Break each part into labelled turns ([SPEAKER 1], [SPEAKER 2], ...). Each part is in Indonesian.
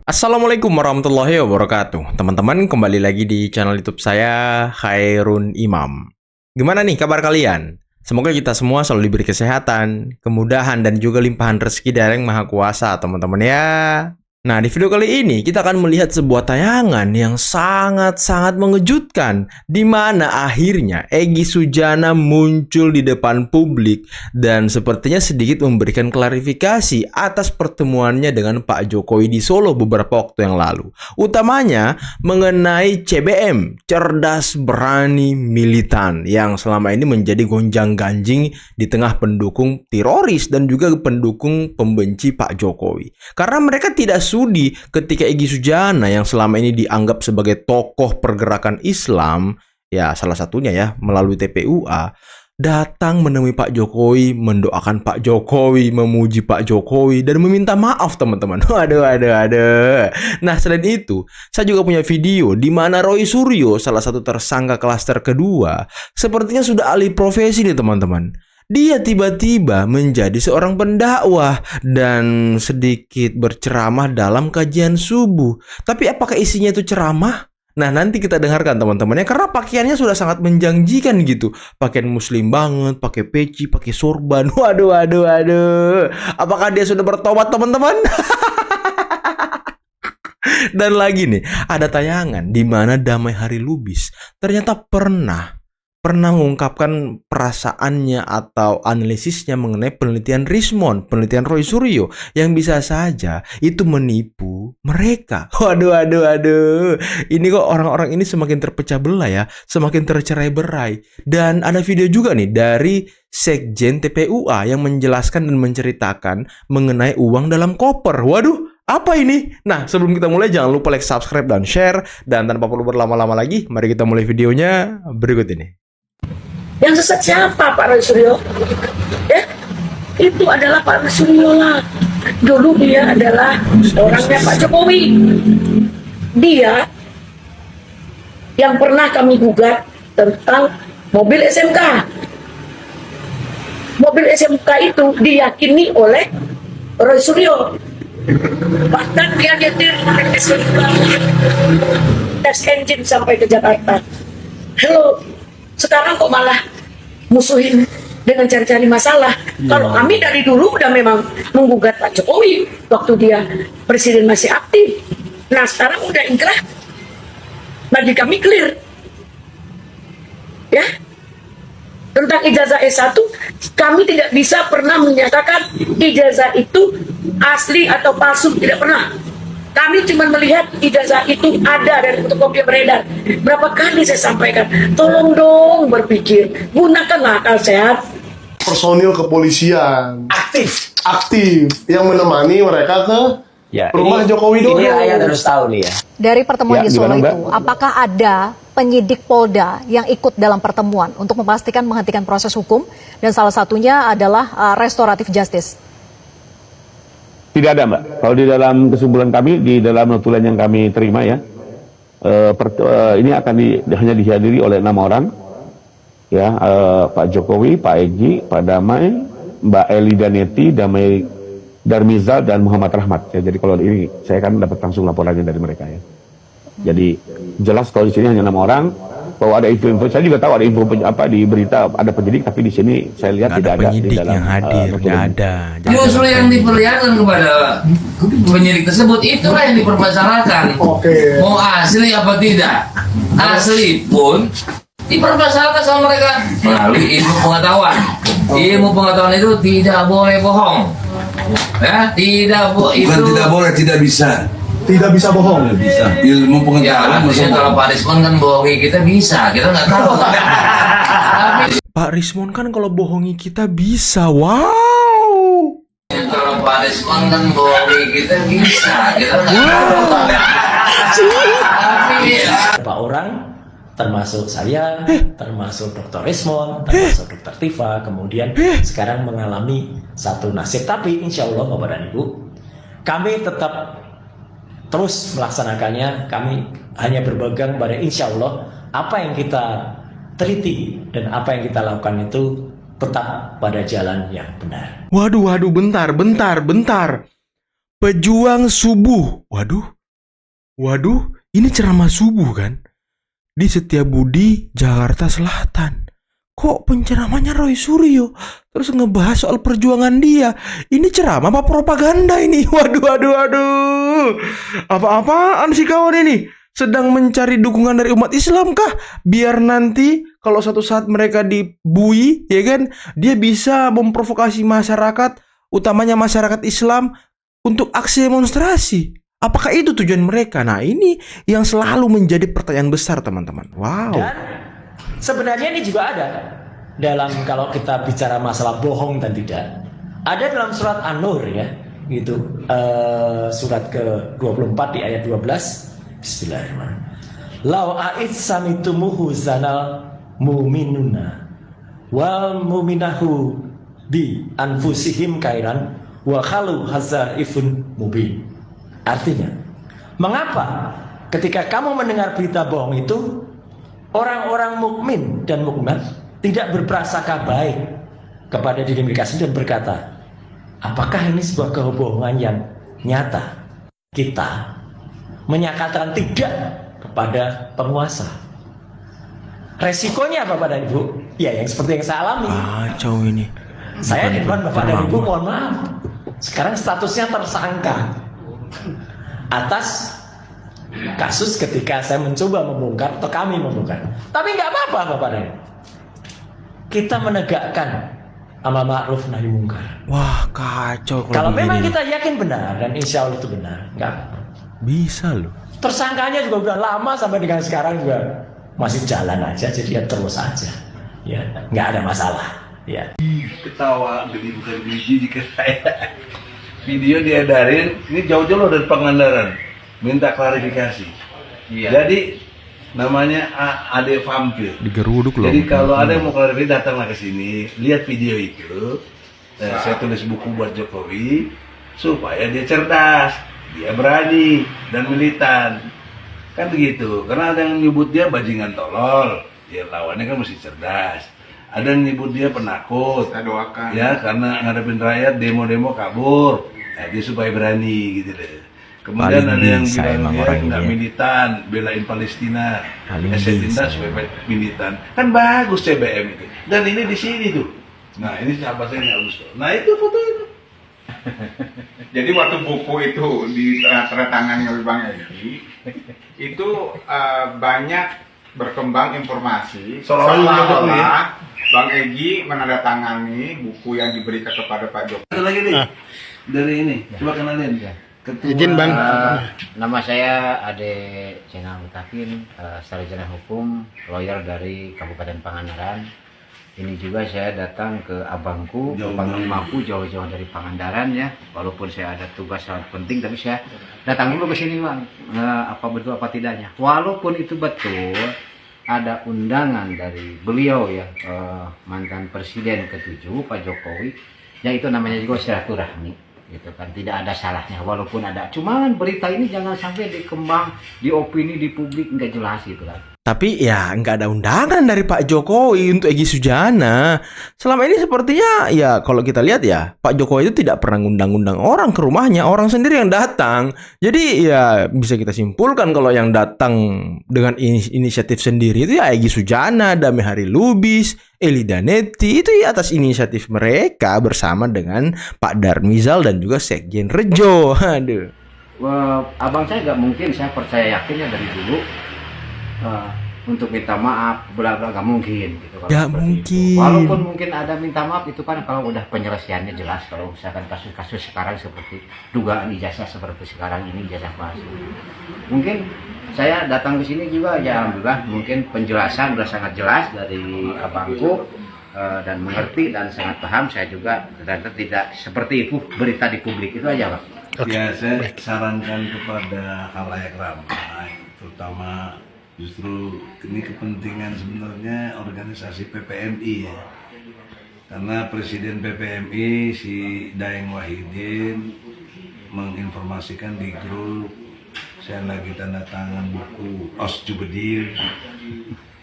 [SPEAKER 1] Assalamualaikum warahmatullahi wabarakatuh. Teman-teman, kembali lagi di channel YouTube saya, Khairun Imam. Gimana nih kabar kalian? Semoga kita semua selalu diberi kesehatan, kemudahan, dan juga limpahan rezeki dari Yang Maha Kuasa, teman-teman ya. Nah, di video kali ini kita akan melihat sebuah tayangan yang sangat-sangat mengejutkan, di mana akhirnya Egy Sujana muncul di depan publik dan sepertinya sedikit memberikan klarifikasi atas pertemuannya dengan Pak Jokowi di Solo beberapa waktu yang lalu. Utamanya mengenai CBM, cerdas, berani, militan, yang selama ini menjadi gonjang-ganjing di tengah pendukung teroris dan juga pendukung pembenci Pak Jokowi. Karena mereka tidak sudi ketika Egy Sujana yang selama ini dianggap sebagai tokoh pergerakan Islam, ya salah satunya ya melalui TPUA, datang menemui Pak Jokowi, mendoakan Pak Jokowi, memuji Pak Jokowi, dan meminta maaf teman-teman. Waduh. Nah, selain itu, saya juga punya video di mana Roy Suryo, salah satu tersangka klaster kedua, sepertinya sudah alih profesi nih teman-teman. Dia tiba-tiba menjadi seorang pendakwah dan sedikit berceramah dalam kajian subuh. Tapi apakah isinya itu ceramah? Nah, nanti kita dengarkan teman-teman ya, karena pakaiannya sudah sangat menjanjikan gitu. Pakaian muslim banget, pakai peci, pakai sorban. Waduh. Apakah dia sudah bertobat teman-teman? Dan lagi nih, ada tayangan di mana Damai Hari Lubis ternyata pernah mengungkapkan perasaannya atau analisisnya mengenai penelitian Rismon, penelitian Roy Suryo yang bisa saja itu menipu mereka. Waduh. Ini kok orang-orang ini semakin terpecah belah ya, semakin tercerai-berai. Dan ada video juga nih dari Sekjen TPUA yang menjelaskan dan menceritakan mengenai uang dalam koper. Waduh, apa ini? Nah, sebelum kita mulai jangan lupa like, subscribe, dan share. Dan tanpa perlu berlama-lama lagi, mari kita mulai videonya berikut ini.
[SPEAKER 2] Yang sesat siapa Pak Roy Suryo? Ya, itu adalah Pak Roy Suryo lah. Dulu dia adalah orangnya Pak Jokowi. Dia yang pernah kami gugat tentang mobil SMK. Mobil SMK itu diyakini oleh Roy Suryo. Bahkan dia nyetir tes engine sampai ke Jakarta. Halo, sekarang kok malah musuhin dengan cari-cari masalah. Kalau kami dari dulu udah memang menggugat Pak Jokowi waktu dia presiden masih aktif. Nah, sekarang udah ingkrah, bagi kami clear ya. Tentang ijazah S1, kami tidak bisa pernah menyatakan ijazah itu asli atau palsu, tidak pernah. Kami cuma melihat ijazah itu ada dari fotokopi beredar. Berapa kali saya sampaikan, tolong dong berpikir, gunakanlah akal sehat.
[SPEAKER 3] Personil kepolisian aktif yang menemani mereka ke rumah Jokowi Dodo.
[SPEAKER 4] Ini rakyat harus tahu nih ya.
[SPEAKER 5] Dari pertemuan di Solo
[SPEAKER 4] gimana,
[SPEAKER 5] itu, apakah ada penyidik Polda yang ikut dalam pertemuan untuk memastikan menghentikan proses hukum dan salah satunya adalah restoratif justice?
[SPEAKER 6] Tidak ada, Mbak. Kalau di dalam kesimpulan kami, di dalam notulen yang kami terima ya, ini akan hanya dihadiri oleh 6 orang, ya, Pak Jokowi, Pak Egy, Pak Damai, Mbak Eli Daneti, Damai Darmizal, dan Muhammad Rahmat. Ya, jadi kalau ini saya kan dapat langsung laporannya dari mereka ya. Jadi jelas kalau di sini hanya 6 orang. Bahwa ada info-info, saya juga tahu ada info di berita ada penyidik, tapi di sini saya lihat tidak ada
[SPEAKER 1] penyidik
[SPEAKER 6] di dalam
[SPEAKER 1] yang hadir, nggak ada.
[SPEAKER 4] Justru yang diperlihatkan kepada penyidik tersebut itulah yang dipermasalahkan. Mau asli apa tidak? Asli pun dipermasalahkan sama mereka melalui ilmu pengetahuan. Ilmu pengetahuan itu tidak boleh bohong. Ya, tidak boleh, tidak bisa.
[SPEAKER 3] Tidak bisa bohong.
[SPEAKER 7] Bisa.
[SPEAKER 4] Ilmu pengetahuan. Ya, maksudnya kalau Pak Rismon kan bohongi kita bisa, kita nggak tahu.
[SPEAKER 1] Pak Rismon kan kalau bohongi kita bisa. Wow.
[SPEAKER 4] Kalau Pak Rismon kan bohongi kita bisa, kita nggak tahu.
[SPEAKER 7] Beberapa orang, termasuk saya, termasuk Dr. Rismon, termasuk Dr. Tifa, kemudian sekarang mengalami satu nasib. Tapi insya Allah Bapak dan Ibu, kami tetap terus melaksanakannya. Kami hanya berpegang pada insya Allah apa yang kita teliti dan apa yang kita lakukan itu tetap pada jalan yang benar.
[SPEAKER 1] Waduh, bentar. Pejuang subuh. Waduh, Waduh, ini ceramah subuh kan? Di Setiabudi, Jakarta Selatan. Kok penceramahnya Roy Suryo? Terus ngebahas soal perjuangan dia. Ini ceramah apa propaganda ini? Waduh. Apa-apaan sih kawan ini? Sedang mencari dukungan dari umat Islam kah? Biar nanti kalau suatu saat mereka dibui, ya kan? Dia bisa memprovokasi masyarakat, utamanya masyarakat Islam, untuk aksi demonstrasi. Apakah itu tujuan mereka? Nah, ini yang selalu menjadi pertanyaan besar, teman-teman. Wow.
[SPEAKER 7] Dan sebenarnya ini juga ada dalam, kalau kita bicara masalah bohong dan tidak, ada dalam surat An-Nur ya, gitu, surat ke-24 di ayat 12. Bismillahirrahmanirrahim. Lau a'id samitumuhu zanal mu'minuna wal mu'minahu bi anfusihim kairan wa khalu hazaifun mubin. Artinya, mengapa ketika kamu mendengar berita bohong itu, orang-orang mukmin dan mukminat tidak berprasangka baik kepada diri mereka sendiri dan berkata, apakah ini sebuah kebohongan yang nyata? Kita menyatakan tidak kepada penguasa. Resikonya apa, Bapak dan Ibu? Ya, yang seperti yang saya alami.
[SPEAKER 1] Kacau ini.
[SPEAKER 7] Saya di depan Bapak dan Ibu, mohon maaf, sekarang statusnya tersangka atas kasus ketika saya mencoba membongkar atau kami membongkar. Tapi nggak apa-apa Bapak dan Ibu. Kita menegakkan amar ma'ruf nahi mungkar.
[SPEAKER 1] Wah, kacau
[SPEAKER 7] Kalau memang
[SPEAKER 1] begini.
[SPEAKER 7] kita yakin benar dan insya Allah itu benar, nggak apa-apa.
[SPEAKER 1] Bisa loh.
[SPEAKER 7] Tersangkanya juga udah lama sampai dengan sekarang juga masih jalan aja, jadi ya terus aja. Ya, nggak ada masalah. Ya.
[SPEAKER 8] Ketawa geli bukan biji jika saya video diedarin ini jauh-jauh loh dari Pangandaran minta klarifikasi. Jadi namanya Ade Vampir.
[SPEAKER 1] Digeruduk loh.
[SPEAKER 8] Jadi kalau ada yang mau klarifikasi datanglah ke sini, lihat video itu. Saya tulis buku buat Jokowi supaya dia cerdas, dia berani dan militan. Kan begitu. Karena ada yang nyebut dia bajingan tolol, ya lawannya kan mesti cerdas. Ada yang nyebut dia penakut, saya doakan ya, karena ngadepin rakyat demo-demo kabur, dia supaya berani gitu deh. Kemudian
[SPEAKER 1] Paling
[SPEAKER 8] ada yang
[SPEAKER 1] bisa
[SPEAKER 8] bilang
[SPEAKER 1] emang
[SPEAKER 8] dia
[SPEAKER 1] orang
[SPEAKER 8] nggak
[SPEAKER 1] ini.
[SPEAKER 8] militan, belain Palestina,
[SPEAKER 1] Paling
[SPEAKER 8] Tinta
[SPEAKER 1] bisa.
[SPEAKER 8] supaya militan, kan bagus CBM itu. Dan ini di sini tuh. Nah ini sahabat saya yang bagus tuh. Nah itu foto itu.
[SPEAKER 9] Jadi waktu buku itu ditandatangani oleh Bang Egy, itu banyak berkembang informasi seolah-olah Bang Egy menandatangani buku yang diberikan kepada Pak Jokowi.
[SPEAKER 8] Ada lagi nih dari ini, coba kenalin. Ketua,
[SPEAKER 10] Izin Bang.
[SPEAKER 11] Nama saya Ade Cenal Mutakin, sarjana hukum, lawyer dari Kabupaten Pangandaran. Ini juga saya datang ke abangku, ke Panglima-ku, jauh-jauh dari Pangandaran ya. Walaupun saya ada tugas sangat penting, tapi saya datang dulu ke sini Bang. Apa betul apa tidaknya. Walaupun itu betul, ada undangan dari beliau ya, mantan Presiden ke-7 Pak Jokowi, yang itu namanya juga silaturahmi, gitu kan, tidak ada salahnya walaupun ada. Cuman berita ini jangan sampai dikembang di opini di publik nggak jelas gitu kan.
[SPEAKER 1] Tapi ya nggak ada undangan dari Pak Jokowi untuk Egy Sujana. Selama ini sepertinya ya kalau kita lihat ya Pak Jokowi itu tidak pernah ngundang-undang orang ke rumahnya, orang sendiri yang datang. Jadi ya bisa kita simpulkan kalau yang datang dengan inisiatif sendiri itu ya Egy Sujana, Damai Hari Lubis, Eli Danetti, itu ya atas inisiatif mereka bersama dengan Pak Darmizal dan juga Sekjen Rejo. Aduh.
[SPEAKER 11] Abang saya nggak mungkin, saya percaya yakinnya dari dulu. Untuk minta maaf, bla-bla nggak mungkin gitu.
[SPEAKER 1] Nggak mungkin.
[SPEAKER 11] Walaupun mungkin ada minta maaf itu kan kalau udah penyelesaiannya jelas. Kalau misalkan kasus-kasus sekarang seperti dugaan ijazah seperti sekarang ini, ijazah palsu. Mungkin saya datang ke sini juga ya alhamdulillah mungkin penjelasan sudah sangat jelas dari abangku dan mengerti dan sangat paham. Saya juga ternyata tidak seperti itu berita di publik itu aja Pak.
[SPEAKER 8] Ya saya sarankan kepada khalayak ramai, terutama justru ini kepentingan sebenarnya organisasi PPMI ya, karena Presiden PPMI si Daeng Wahidin menginformasikan di grup saya lagi tanda tangan buku Osjubedir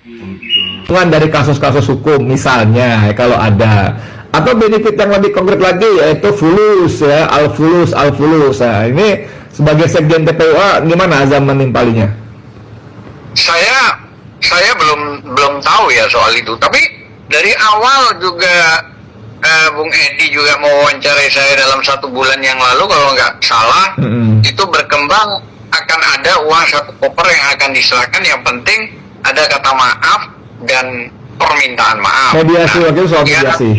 [SPEAKER 8] untuk
[SPEAKER 10] Tuan dari kasus-kasus hukum misalnya kalau ada, atau benefit yang lebih konkret lagi yaitu fulus ya, al fulus. Nah, ini Sebagai sekjen TPUA, gimana Azam menimpalinya?
[SPEAKER 12] Saya belum tahu ya soal itu. Tapi dari awal juga Bung Edi juga mewawancarai saya dalam 1 bulan yang lalu kalau nggak salah, itu berkembang akan ada uang 1 koper yang akan diserahkan. Yang penting ada kata maaf dan permintaan maaf.
[SPEAKER 10] Mediasi waktu itu soal mediasi.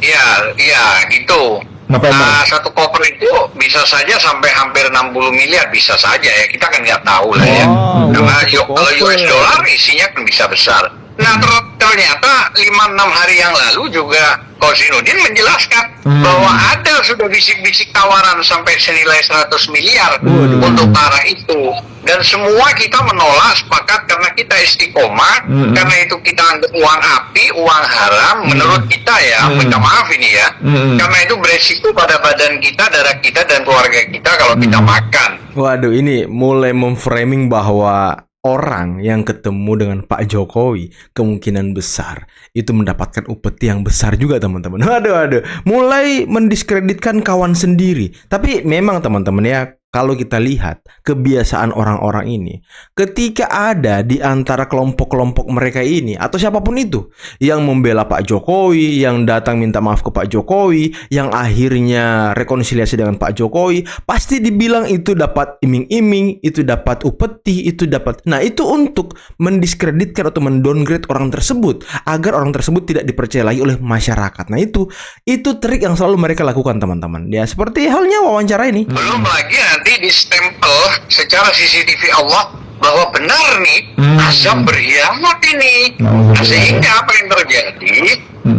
[SPEAKER 12] Iya gitu.
[SPEAKER 10] November.
[SPEAKER 12] 1 koper itu bisa saja sampai hampir 60 miliar, bisa saja ya. Kita kan nggak tahu lah ya. Karena kalau US dollar isinya kan bisa besar. Nah ternyata 5-6 hari yang lalu juga Kozinudin menjelaskan bahwa ada sudah bisik-bisik tawaran sampai senilai 100 miliar untuk arah itu. Dan semua kita menolak, sepakat karena kita istiqomah, karena itu kita anggap uang api, uang haram, menurut kita ya, minta maaf ini ya, karena itu beresiko pada badan kita, darah kita, dan keluarga kita kalau kita makan.
[SPEAKER 1] Waduh, ini mulai memframing bahwa orang yang ketemu dengan Pak Jokowi kemungkinan besar itu mendapatkan upeti yang besar juga, teman-teman. Aduh, mulai mendiskreditkan kawan sendiri. Tapi memang teman-teman ya, kalau kita lihat kebiasaan orang-orang ini, ketika ada di antara kelompok-kelompok mereka ini atau siapapun itu yang membela Pak Jokowi, yang datang minta maaf ke Pak Jokowi, yang akhirnya rekonsiliasi dengan Pak Jokowi, pasti dibilang itu dapat iming-iming, itu dapat upeti, itu dapat. Nah, itu untuk mendiskreditkan atau mendowngrade orang tersebut agar orang tersebut tidak dipercaya lagi oleh masyarakat. Nah, itu trik yang selalu mereka lakukan, teman-teman. Ya, seperti halnya wawancara ini.
[SPEAKER 12] Belum lagi nanti di stempel secara CCTV Allah bahwa benar nih Azam berkhianat ini. Nah, sehingga apa yang terjadi?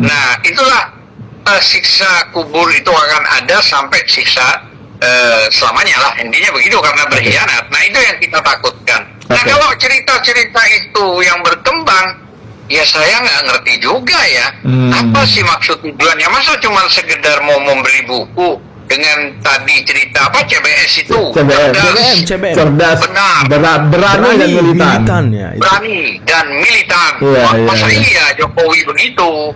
[SPEAKER 12] Nah, itulah siksa kubur itu akan ada sampai siksa selamanya lah, intinya begitu, karena berkhianat. Nah, itu yang kita takutkan. Nah, kalau cerita-cerita itu yang berkembang, ya saya nggak ngerti juga ya. Apa sih maksud tujuannya? Masa cuma sekedar mau membeli buku dengan tadi cerita apa CBS itu?
[SPEAKER 10] CBM. Cerdas,
[SPEAKER 12] benar,
[SPEAKER 10] berani dan militan.
[SPEAKER 1] Ya,
[SPEAKER 12] berani dan militan. Masa
[SPEAKER 10] iya.
[SPEAKER 12] iya Jokowi begitu?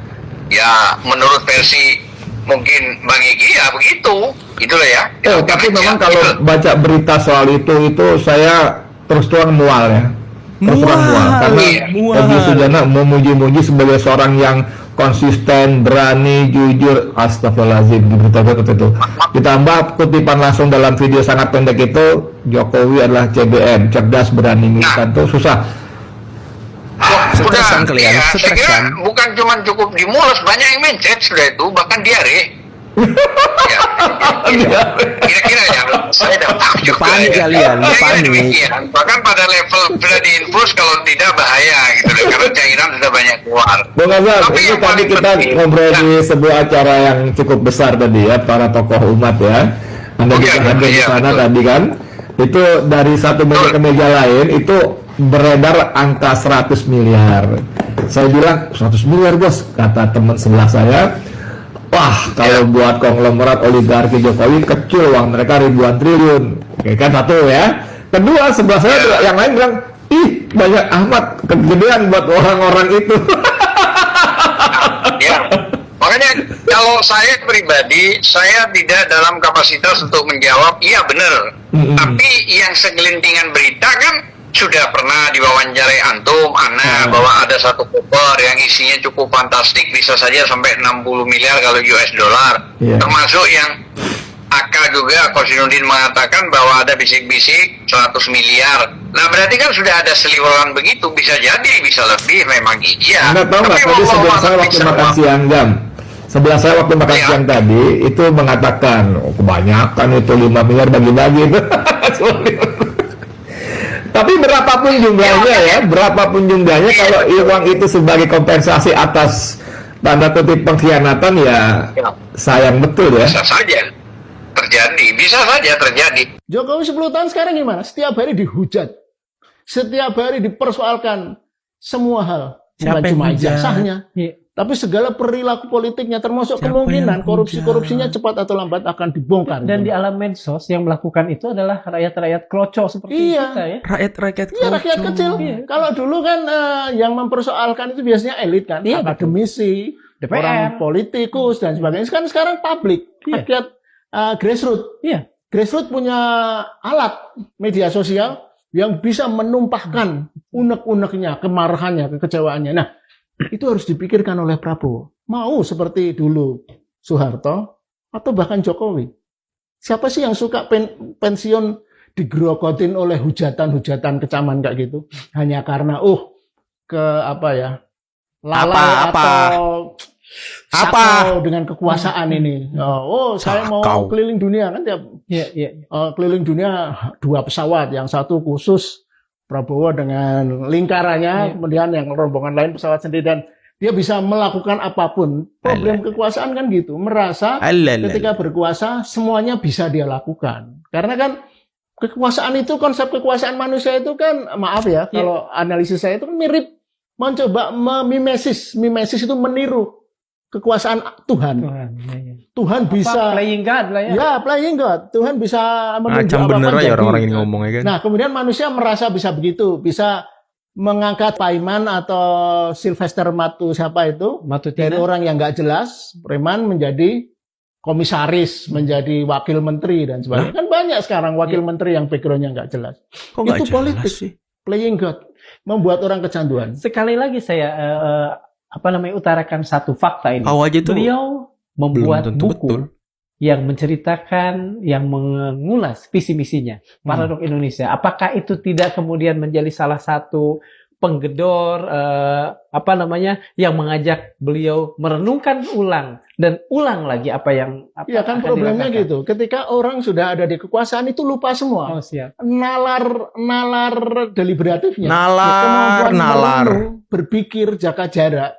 [SPEAKER 12] Ya, menurut versi mungkin Bang Egy ya begitu. Itulah ya.
[SPEAKER 10] Tapi memang kalau baca berita soal itu saya terus terang mual ya. Karena Egy Sujana memuji-muji sebagai seorang yang konsisten, berani, jujur. Astagfirullahaladzim, di berita itu. Ditambah kutipan langsung dalam video sangat pendek itu, Jokowi adalah CBM, cerdas, berani, militan. Tuh susah.
[SPEAKER 12] Sudah, ya, saya kira bukan cuma cukup di mulut, banyak yang mencet sudah itu, bahkan diare. Ya, kira-kira ya, saya udah tahu juga.
[SPEAKER 1] Panik kalian, panik.
[SPEAKER 12] Bahkan pada level sudah diinfus, kalau tidak bahaya gitu loh, karena cairan sudah banyak keluar.
[SPEAKER 10] Bung Azam, ini tadi kita ngobrol di sebuah acara yang cukup besar tadi ya, para tokoh umat ya. Anda juga hadir di sana tadi kan. Itu dari satu meja ke meja lain itu beredar angka 100 miliar. Saya bilang 100 miliar bos, kata teman sebelah saya. Wah, kalau buat konglomerat oligarki Jokowi kecil, uang mereka ribuan triliun. Oke kan, satu ya. Kedua, sebelah saya yang lain bilang, ih banyak amat, kegedean buat orang-orang itu.
[SPEAKER 12] Ya, makanya kalau saya pribadi, saya tidak dalam kapasitas untuk menjawab, iya benar. Tapi yang segelintingan berita kan sudah pernah diwawancarai antum, Ana, bahwa ada 1 koper yang isinya cukup fantastik, bisa saja sampai 60 miliar kalau US dollar. Termasuk yang AK juga, Kozinudin mengatakan bahwa ada bisik-bisik 100 miliar. Nah, berarti kan sudah ada seliweran begitu, bisa jadi, bisa lebih, memang iya.
[SPEAKER 10] Anda tahu nggak, tadi sebelah saya waktu makan siang jam, sebelah saya waktu makan siang tadi, itu mengatakan, kebanyakan itu 5 miliar bagi-bagi itu. Tapi berapapun jumlahnya ya, berapapun jumlahnya, kalau uang itu sebagai kompensasi atas tanda kutip pengkhianatan ya sayang betul ya.
[SPEAKER 12] Bisa saja terjadi, bisa saja terjadi.
[SPEAKER 3] Jokowi 10 tahun sekarang gimana? Setiap hari dihujat, setiap hari dipersoalkan semua hal, bukan cuma ijazahnya, tapi segala perilaku politiknya, termasuk kemungkinan korupsi-korupsinya cepat atau lambat akan dibongkar.
[SPEAKER 13] Dan di alam medsos yang melakukan itu adalah rakyat-rakyat kroco seperti kita ya.
[SPEAKER 1] Rakyat-rakyat
[SPEAKER 3] kroco. Iya, rakyat kecil. Kalau dulu kan yang mempersoalkan itu biasanya elit kan, akademisi, DPR, orang politikus dan sebagainya. Sekarang publik, rakyat grassroots.
[SPEAKER 13] Iya.
[SPEAKER 3] Grassroots punya alat media sosial yang bisa menumpahkan unek-uneknya, kemarahannya, kekecewaannya. Nah, itu harus dipikirkan oleh Prabowo. Mau seperti dulu Soeharto atau bahkan Jokowi. Siapa sih yang suka pensiun digerogotin oleh hujatan-hujatan kecaman kayak gitu? Hanya karena lalai atau sakau dengan kekuasaan ini. Saya mau keliling dunia kan tiap keliling dunia 2 pesawat, yang satu khusus Prabowo dengan lingkarannya, kemudian yang rombongan lain pesawat sendiri, dan dia bisa melakukan apapun. Problem kekuasaan kan gitu, merasa ketika berkuasa semuanya bisa dia lakukan. Karena kan kekuasaan itu, konsep kekuasaan manusia itu kan, maaf ya, kalau analisis saya itu mirip mencoba mimesis itu meniru kekuasaan Tuhan. Tuhan bisa
[SPEAKER 13] playing God lah ya.
[SPEAKER 3] Ya, playing God. Tuhan bisa menunjuk
[SPEAKER 1] Macam
[SPEAKER 3] apapun
[SPEAKER 1] bener
[SPEAKER 3] jadi.
[SPEAKER 1] ya orang-orang ini ngomongnya kan.
[SPEAKER 3] Nah, kemudian manusia merasa bisa begitu, bisa mengangkat Paiman atau Sylvester dari orang yang nggak jelas, preman, menjadi komisaris, menjadi wakil menteri dan sebagainya. Kan banyak sekarang wakil menteri yang backgroundnya nggak jelas.
[SPEAKER 1] Kok
[SPEAKER 3] itu politik sih, playing God, membuat orang kecanduan.
[SPEAKER 13] Sekali lagi saya utarakan satu fakta ini. Beliau membuat buku yang menceritakan, yang mengulas visi misinya Paradoks Indonesia. Apakah itu tidak kemudian menjadi salah satu penggedor yang mengajak beliau merenungkan ulang dan ulang lagi apa yang
[SPEAKER 3] kan problemnya
[SPEAKER 13] dilakukan.
[SPEAKER 3] gitu. Ketika orang sudah ada di kekuasaan itu lupa semua. Nalar deliberatifnya.
[SPEAKER 1] Nalar.
[SPEAKER 3] Berpikir jaga jarak.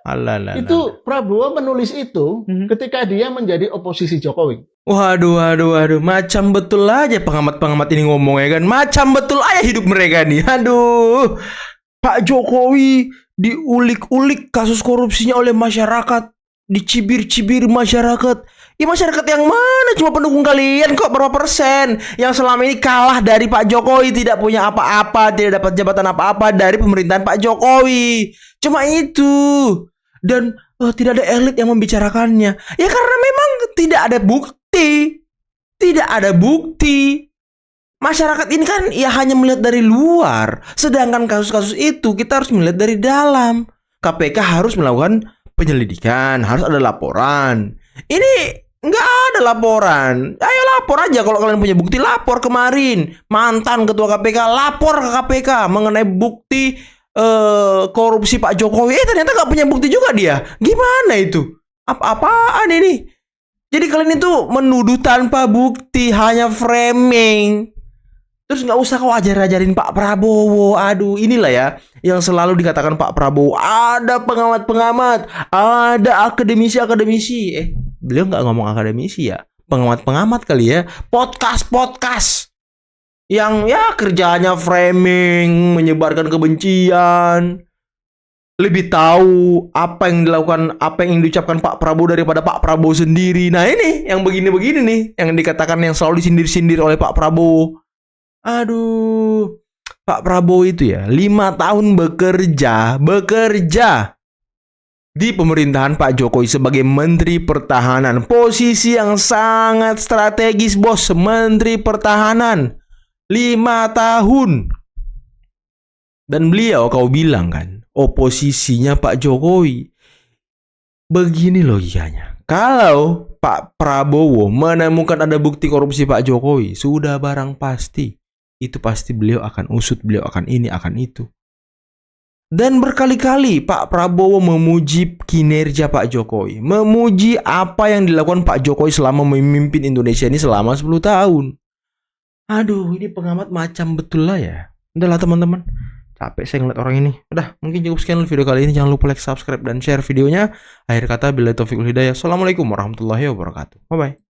[SPEAKER 3] Itu Prabowo menulis itu ketika dia menjadi oposisi Jokowi.
[SPEAKER 1] Waduh. Macam betul aja pengamat-pengamat ini ngomongnya kan. Macam betul aja hidup mereka nih. Aduh. Pak Jokowi diulik-ulik kasus korupsinya oleh masyarakat. Dicibir-cibir masyarakat. Ya masyarakat yang mana? Cuma pendukung kalian kok, berapa persen yang selama ini kalah dari Pak Jokowi, tidak punya apa-apa, tidak dapat jabatan apa-apa dari pemerintahan Pak Jokowi. Cuma itu. Dan tidak ada elit yang membicarakannya. Ya karena memang tidak ada bukti. Tidak ada bukti. Masyarakat ini kan ya hanya melihat dari luar. Sedangkan kasus-kasus itu kita harus melihat dari dalam. KPK harus melakukan penyelidikan, harus ada laporan. Ini nggak ada laporan. Ayo lapor aja kalau kalian punya bukti, lapor kemarin. Mantan ketua KPK lapor ke KPK mengenai bukti korupsi Pak Jokowi. Ternyata nggak punya bukti juga dia. Gimana itu? Apa-apaan ini? Jadi kalian itu menuduh tanpa bukti, hanya framing. Terus nggak usah kau ajarin Pak Prabowo. Aduh, inilah ya yang selalu dikatakan Pak Prabowo. Ada pengamat-pengamat, ada akademisi-akademisi. Beliau nggak ngomong akademisi ya, pengamat-pengamat kali ya. Podcast yang ya kerjanya framing, menyebarkan kebencian. Lebih tahu apa yang dilakukan, apa yang diucapkan Pak Prabowo daripada Pak Prabowo sendiri. Nah ini yang begini-begini nih, yang dikatakan yang selalu disindir-sindir oleh Pak Prabowo. Aduh, Pak Prabowo itu ya 5 tahun bekerja di pemerintahan Pak Jokowi sebagai Menteri Pertahanan. Posisi yang sangat strategis, bos. Menteri Pertahanan 5 tahun. Dan beliau, kau bilang kan, oposisinya Pak Jokowi. Begini logikanya. Kalau Pak Prabowo menemukan ada bukti korupsi Pak Jokowi, sudah barang pasti. Itu pasti beliau akan usut, beliau akan ini, akan itu. Dan berkali-kali Pak Prabowo memuji kinerja Pak Jokowi. Memuji apa yang dilakukan Pak Jokowi selama memimpin Indonesia ini selama 10 tahun. Aduh, ini pengamat macam betul lah ya. Udahlah teman-teman. Capek saya ngeliat orang ini. Udah, mungkin cukup sekian video kali ini. Jangan lupa like, subscribe, dan share videonya. Akhir kata, billahi taufiq wal hidayah. Assalamualaikum warahmatullahi wabarakatuh. Bye-bye.